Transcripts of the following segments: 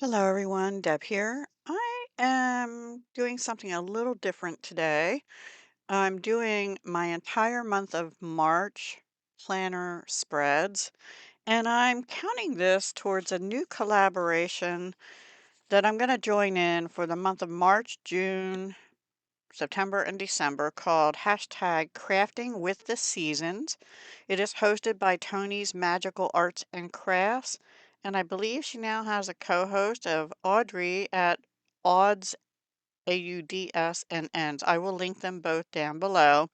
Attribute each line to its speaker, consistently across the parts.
Speaker 1: Hello, everyone. Deb here. I am doing something a little different today. I'm doing my entire month of March planner spreads, and I'm counting this towards a new collaboration that I'm going to join in for the month of March, June, September, and December called hashtag Crafting with the Seasons. It is hosted by Tony's Magical Arts and Crafts, and I believe she now has a co-host of Audrey at Odds, Auds and Ends. I will link them both down below.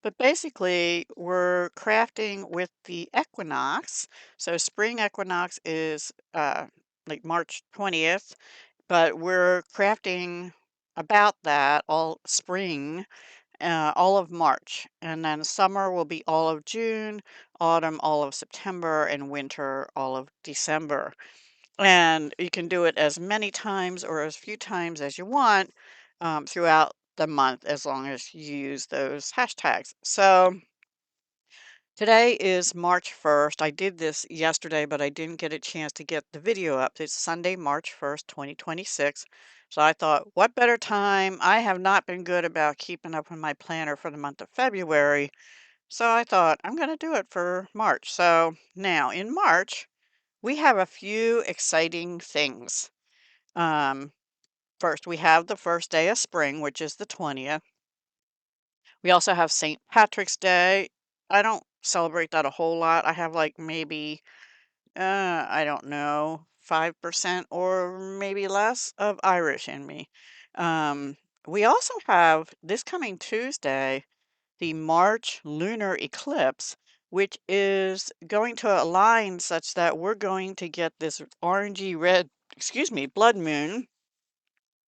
Speaker 1: But basically, we're crafting with the equinox. So spring equinox is like March 20th, but we're crafting about that all spring, all of March, and then summer will be all of June, autumn all of September, and winter all of December. And you can do it as many times or as few times as you want throughout the month, as long as you use those hashtags. So today is March 1st. I did this yesterday, but I didn't get a chance to get the video up. It's Sunday, March 1st, 2026. So I thought, what better time? I have not been good about keeping up with my planner for the month of February. So I thought, I'm going to do it for March. So now in March, we have a few exciting things. Um, First, we have the first day of spring, which is the 20th. We also have St. Patrick's Day. I don't celebrate that a whole lot. I have like maybe, I don't know, 5% or maybe less of Irish in me. Um, we also have this coming Tuesday, the March lunar eclipse, which is going to align such that we're going to get this orangey red, excuse me, blood moon.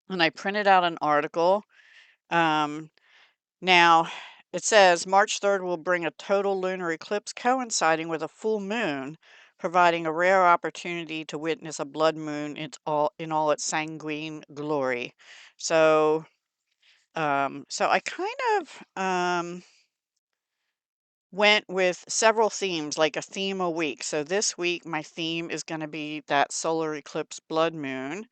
Speaker 1: And I printed out an article. Um, Now, it says March 3rd will bring a total lunar eclipse coinciding with a full moon, providing a rare opportunity to witness a blood moon in all its sanguine glory. So, so I kind of went with several themes, like a theme a week. So this week, my theme is going to be that solar eclipse blood moon.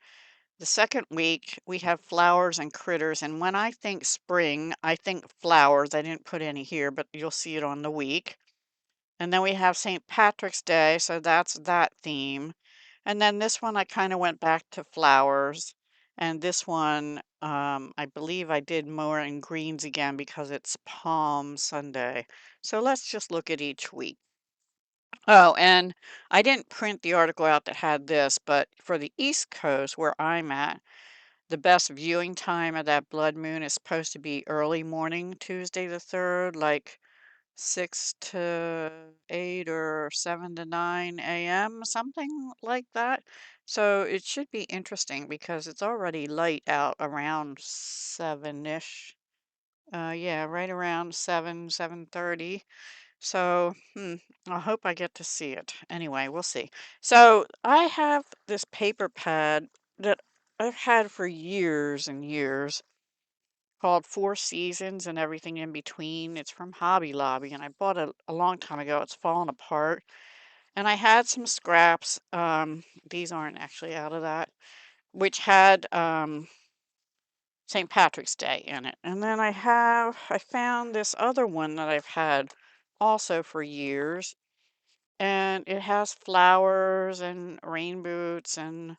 Speaker 1: The second week, we have flowers and critters. And when I think spring, I think flowers. I didn't put any here, but you'll see it on the week. And then we have St. Patrick's Day, so that's that theme. And then this one, I kind of went back to flowers. And this one, I believe I did more in greens again because it's Palm Sunday. So let's just look at each week. Oh, and I didn't print the article out that had this, but for the East Coast, where I'm at, the best viewing time of that blood moon is supposed to be early morning, Tuesday the 3rd, like 6 to 8 or 7 to 9 a.m., something like that. So it should be interesting because it's already light out around 7-ish. Yeah, right around 7, 7:30. So, I hope I get to see it. Anyway, we'll see. So I have this paper pad that I've had for years and years called Four Seasons and everything in between. It's from Hobby Lobby, and I bought it a long time ago. It's fallen apart. And I had some scraps. These aren't actually out of that, which had St. Patrick's Day in it. And then I found this other one that I've had also for years, and it has flowers and rain boots and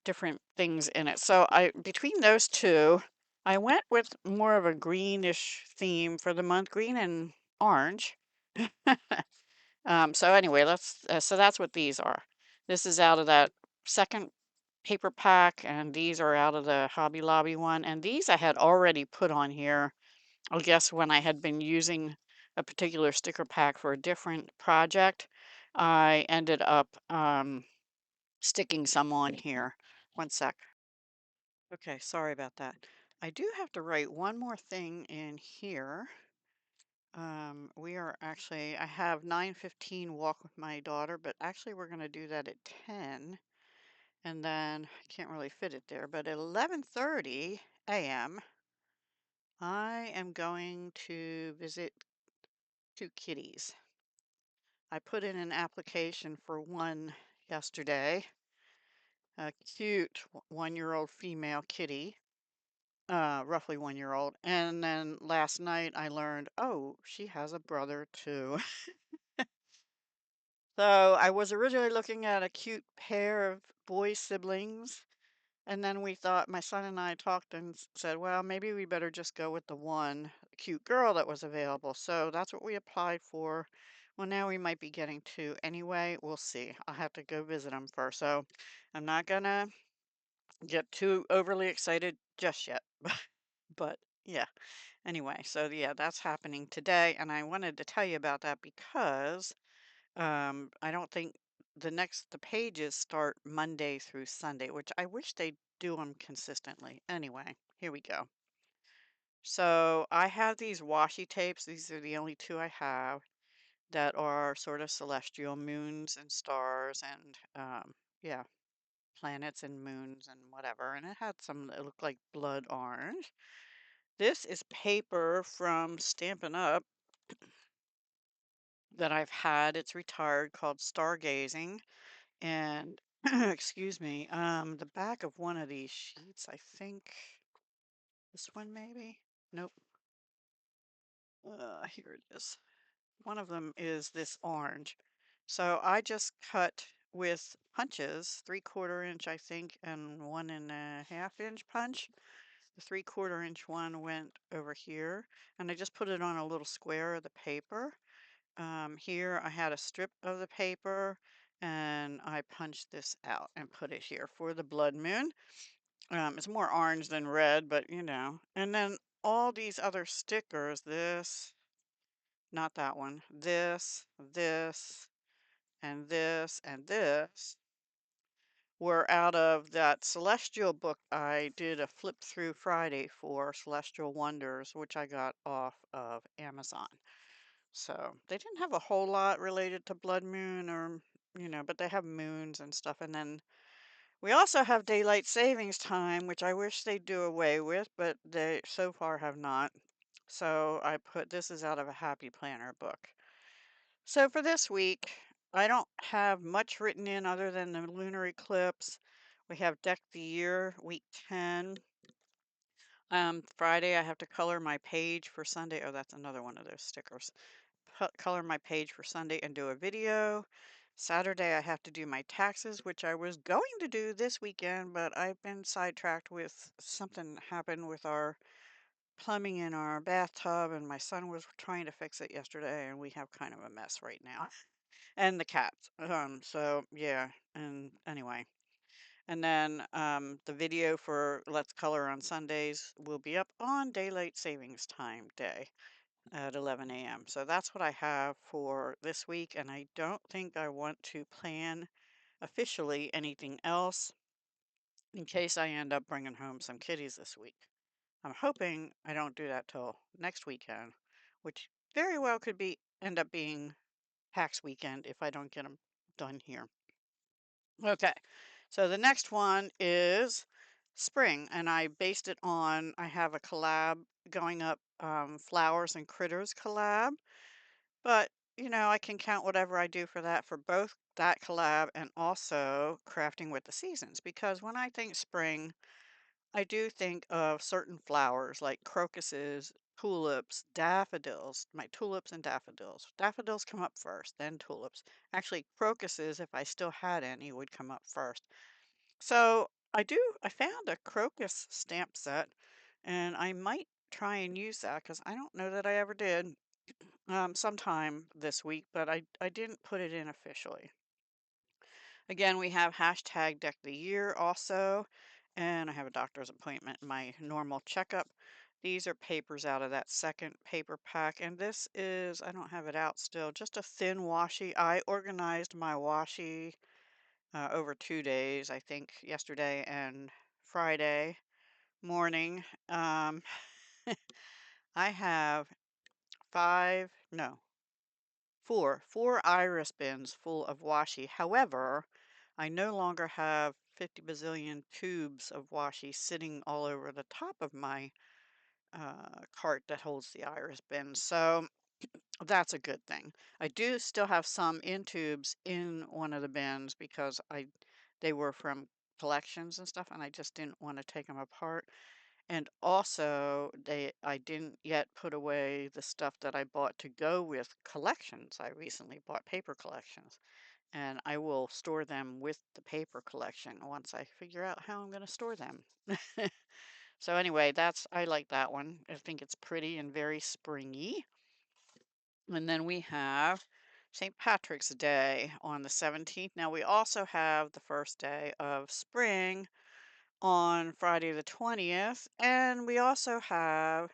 Speaker 1: different things in it. So between those two, I went with more of a greenish theme for the month, green and orange. So anyway, so that's what these are. This is out of that second paper pack, and these are out of the Hobby Lobby one. And these I had already put on here, I guess, when I had been using a particular sticker pack for a different project. I ended up sticking some on here. One sec. Okay, sorry about that. I do have to write one more thing in here. I have 9:15 walk with my daughter, but actually we're going to do that at 10. And then I can't really fit it there, but at 11:30 a.m., I am going to visit two kitties. I put in an application for one yesterday. a cute 1-year-old female kitty, roughly 1 year old. And then last night I learned, oh, she has a brother too. So I was originally looking at a cute pair of boy siblings. And then we thought, my son and I talked and said, well, maybe we better just go with the one cute girl that was available. So that's what we applied for. Well, now we might be getting two anyway. We'll see. I'll have to go visit them first. So I'm not going to get too overly excited just yet. But yeah, anyway, so yeah, that's happening today. And I wanted to tell you about that because I don't think the pages start Monday through Sunday, which I wish they do them consistently. Anyway, here we go. So I have these washi tapes. These are the only two I have that are sort of celestial moons and stars and yeah, planets and moons and whatever. And it had some that look like blood orange. This is paper from Stampin' Up that I've had. It's retired, called Stargazing. And excuse me, the back of one of these sheets, I think this one maybe? Nope. Here it is. One of them is this orange. So I just cut with punches, 3/4 inch, I think, and 1.5 inch punch. The 3/4 inch one went over here, and I just put it on a little square of the paper. Here I had a strip of the paper and I punched this out and put it here for the blood moon. It's more orange than red, but you know. And then all these other stickers, this, not that one, this, and this, and this, were out of that Celestial book I did a flip through Friday for, Celestial Wonders, which I got off of Amazon. So they didn't have a whole lot related to blood moon or, but they have moons and stuff. And then we also have daylight savings time, which I wish they'd do away with, but they so far have not. So I put this is out of a Happy Planner book. So for this week, I don't have much written in other than the lunar eclipse. We have Deck the Year, week 10. Friday, I have to color my page for Sunday. Oh, that's another one of those stickers. Color my page for Sunday and do a video. Saturday, I have to do my taxes, which I was going to do this weekend, but I've been sidetracked with something happened with our plumbing in our bathtub, and my son was trying to fix it yesterday, and we have kind of a mess right now. And the cats. So yeah, and anyway. And then the video for Let's Color on Sundays will be up on Daylight Savings Time Day at 11 a.m. So that's what I have for this week, and I don't think I want to plan officially anything else in case I end up bringing home some kitties this week. I'm hoping I don't do that till next weekend, which very well could be end up being PAX weekend if I don't get them done here. Okay, so the next one is spring, and I based it on, I have a collab going up, Flowers and Critters collab. But, I can count whatever I do for that for both that collab and also Crafting with the Seasons. Because when I think spring, I do think of certain flowers like crocuses, tulips, daffodils, my tulips and daffodils. Daffodils come up first, then tulips. Actually, crocuses, if I still had any, would come up first. So I found a crocus stamp set, and I might try and use that because I don't know that I ever did sometime this week, but I didn't put it in officially. Again, we have hashtag Deck the Year also, and I have a doctor's appointment, my normal checkup. These are papers out of that second paper pack, and this is, I don't have it out still, just a thin washi. I organized my washi over 2 days, I think yesterday and Friday morning. I have no, four iris bins full of washi. However, I no longer have 50 bazillion tubes of washi sitting all over the top of my cart that holds the iris bin. So that's a good thing. I do still have some in tubes in one of the bins because they were from collections and stuff, and I just didn't want to take them apart. And also, I didn't yet put away the stuff that I bought to go with collections. I recently bought paper collections, and I will store them with the paper collection once I figure out how I'm going to store them. So anyway, I like that one. I think it's pretty and very springy. And then we have St. Patrick's Day on the 17th. Now we also have the first day of spring on Friday the 20th, and we also have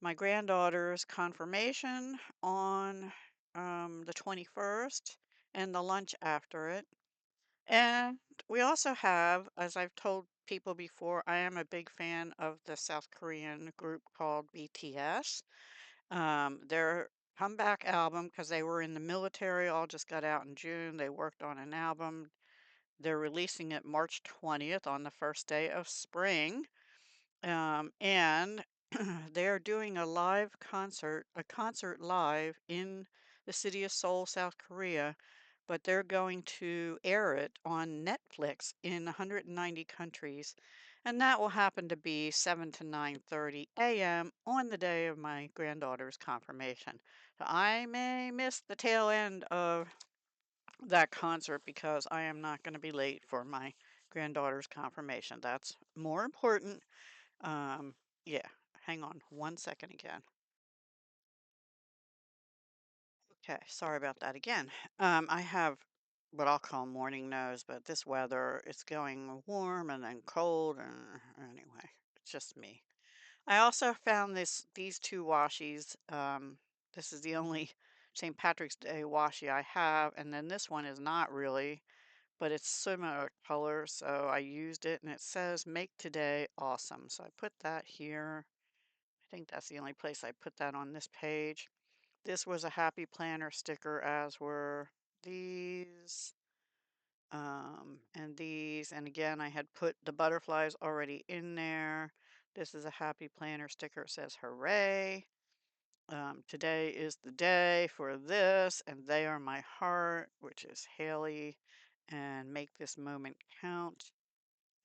Speaker 1: my granddaughter's confirmation on the 21st and the lunch after it. And we also have, as I've told people before, I am a big fan of the South Korean group called BTS. Their comeback album, because they were in the military, all just got out in June. They worked on an album. They're releasing it March 20th on the first day of spring. And they're doing a concert live in the city of Seoul, South Korea, but they're going to air it on Netflix in 190 countries. And that will happen to be 7 to 9:30 a.m. on the day of my granddaughter's confirmation. So I may miss the tail end of that concert because I am not going to be late for my granddaughter's confirmation. That's more important. um, yeah, hang on 1 second again. Okay, sorry about that again. I have what I'll call morning nose, but this weather, it's going warm and then cold, and anyway, it's just me. I also found these two washies. This is the only St. Patrick's Day washi I have, and then this one is not really, but it's similar color, so I used it, and it says "Make Today Awesome." So I put that here. I think that's the only place I put that on this page. This was a happy planner sticker, as were these, and these. And again, I had put the butterflies already in there. This is a happy planner sticker. It says hooray. Today is the day for this, and they are my heart, which is Haley, and make this moment count.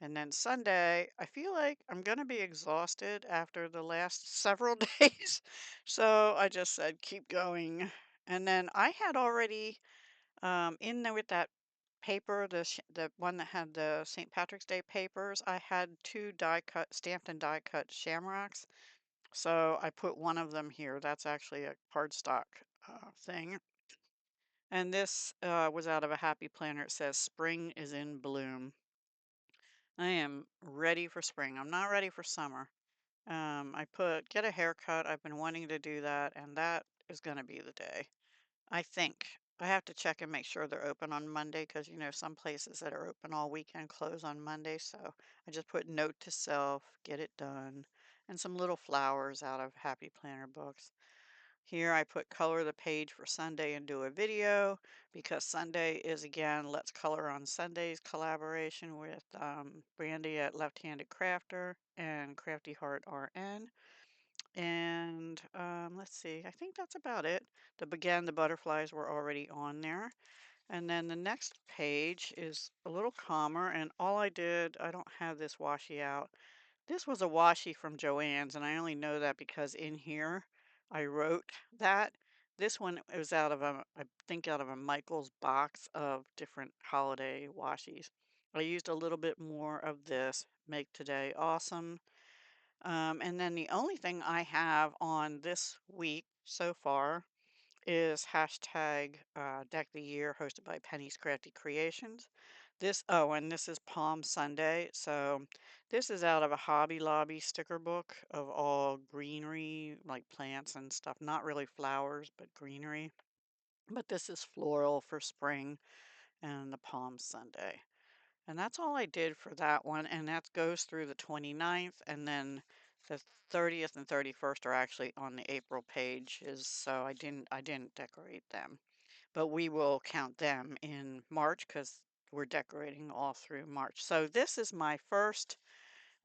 Speaker 1: And then Sunday, I feel like I'm gonna be exhausted after the last several days. So I just said, keep going. And then I had already in there with that paper, the one that had the St. Patrick's Day papers, I had two die cut, stamped and die cut shamrocks. So I put one of them here. That's actually a cardstock thing. And this was out of a happy planner. It says, "Spring is in bloom." I am ready for spring. I'm not ready for summer. I put get a haircut. I've been wanting to do that, and that is going to be the day. I think. I have to check and make sure they're open on Monday because, some places that are open all weekend close on Monday. So I just put note to self, get it done, and some little flowers out of Happy Planner books. Here I put color the page for Sunday and do a video because Sunday is again Let's Color on Sundays collaboration with Brandy at Left Handed Crafter and Crafty Heart RN. And let's see, I think that's about it. The butterflies were already on there. And then the next page is a little calmer. And all I did, I don't have this washi out. This was a washi from Joann's, and I only know that because in here I wrote that. This one was I think out of a Michael's box of different holiday washies. I used a little bit more of this, Make Today Awesome. And then the only thing I have on this week so far is hashtag Deck the Year, hosted by Penny's Crafty Creations. And this is Palm Sunday. So this is out of a Hobby Lobby sticker book of all greenery, like plants and stuff. Not really flowers, but greenery. But this is floral for spring and the Palm Sunday. And that's all I did for that one, and that goes through the 29th, and then the 30th and 31st are actually on the April pages, so I didn't decorate them. But we will count them in March because we're decorating all through March. So this is my first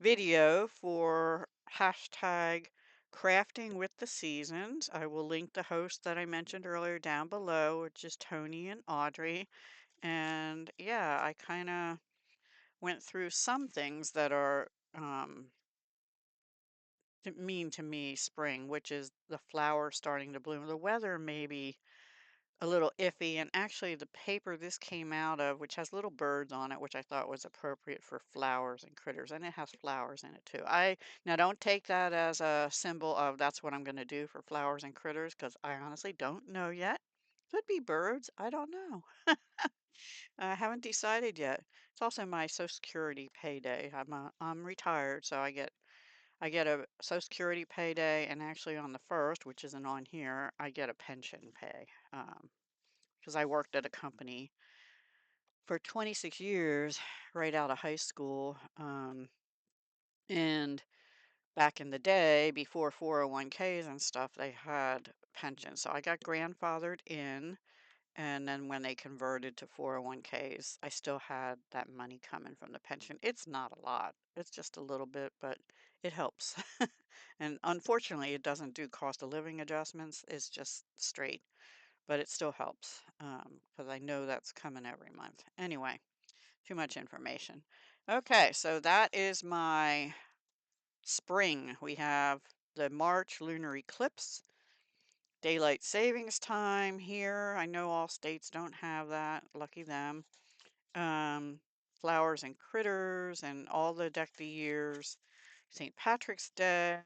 Speaker 1: video for hashtag crafting with the seasons. I will link the host that I mentioned earlier down below, which is Tony and Audrey. And yeah, I kind of went through some things that are mean to me spring, which is the flowers starting to bloom. The weather may be a little iffy, and actually the paper this came out of, which has little birds on it, which I thought was appropriate for flowers and critters, and it has flowers in it too. I now don't take that as a symbol of that's what I'm going to do for flowers and critters because I honestly don't know yet. Could be birds, I don't know. I haven't decided yet. It's also my Social Security payday. I'm retired, so I get a Social Security payday, and actually on the first, which isn't on here, I get a pension pay. Because I worked at a company for 26 years right out of high school. And back in the day, before 401ks and stuff, they had pensions. So I got grandfathered in. And then when they converted to 401ks, I still had that money coming from the pension. It's not a lot, it's just a little bit, but it helps. And unfortunately, it doesn't do cost of living adjustments, it's just straight, but it still helps because I know that's coming every month. Anyway, too much information. Okay, so that is my spring. We have the March lunar eclipse, daylight savings time here. I know all states don't have that. Lucky them. Um, Flowers and critters and all the deck the years. St. Patrick's Day.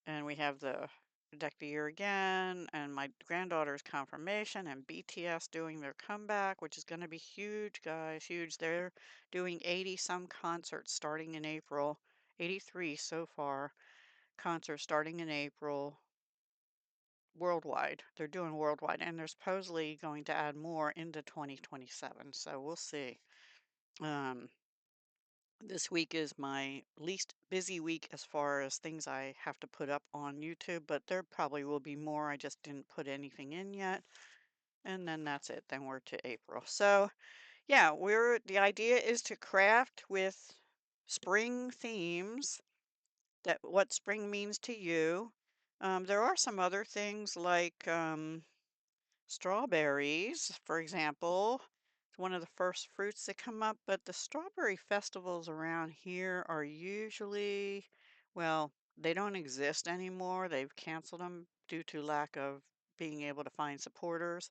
Speaker 1: And we have the deck the year again. And my granddaughter's confirmation and BTS doing their comeback, which is going to be huge, guys. Huge. They're doing 80 some concerts starting in April. 83 so far. Concerts starting in April. Worldwide. They're doing worldwide, and they're supposedly going to add more into 2027, so we'll see. Um, this week is my least busy week as far as things I have to put up on YouTube, but there probably will be more. I just didn't put anything in yet. And then that's it. Then we're to April. So, yeah, the idea is to craft with spring themes that what spring means to you. There are some other things like strawberries, for example, it's one of the first fruits that come up, but the strawberry festivals around here are usually, well, they don't exist anymore. They've canceled them due to lack of being able to find supporters.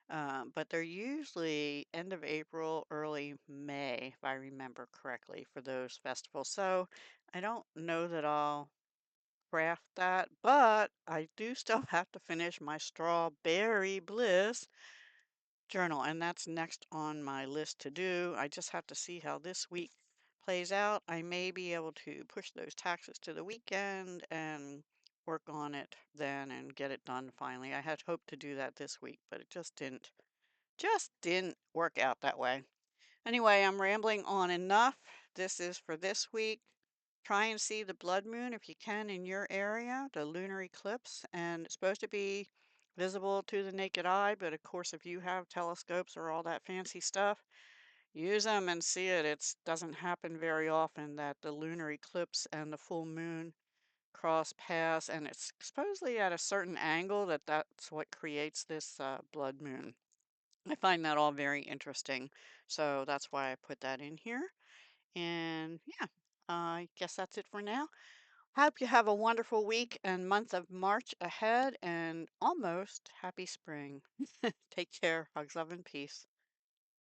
Speaker 1: But they're usually end of April, early May, if I remember correctly, for those festivals. So I don't know that I'll craft that, but I do still have to finish my strawberry bliss journal, and that's next on my list to do. I just have to see how this week plays out. I may be able to push those taxes to the weekend and work on it then and get it done finally. I had hoped to do that this week, but it just didn't work out that way. Anyway, I'm rambling on enough. This is for this week. Try and see the blood moon if you can in your area, the lunar eclipse, and it's supposed to be visible to the naked eye, but of course, if you have telescopes or all that fancy stuff, use them and see it. It doesn't happen very often that the lunar eclipse and the full moon cross paths, and it's supposedly at a certain angle that's what creates this blood moon. I find that all very interesting, so that's why I put that in here. And yeah, I guess that's it for now. Hope you have a wonderful week and month of March ahead and almost happy spring. Take care. Hugs, love, and peace.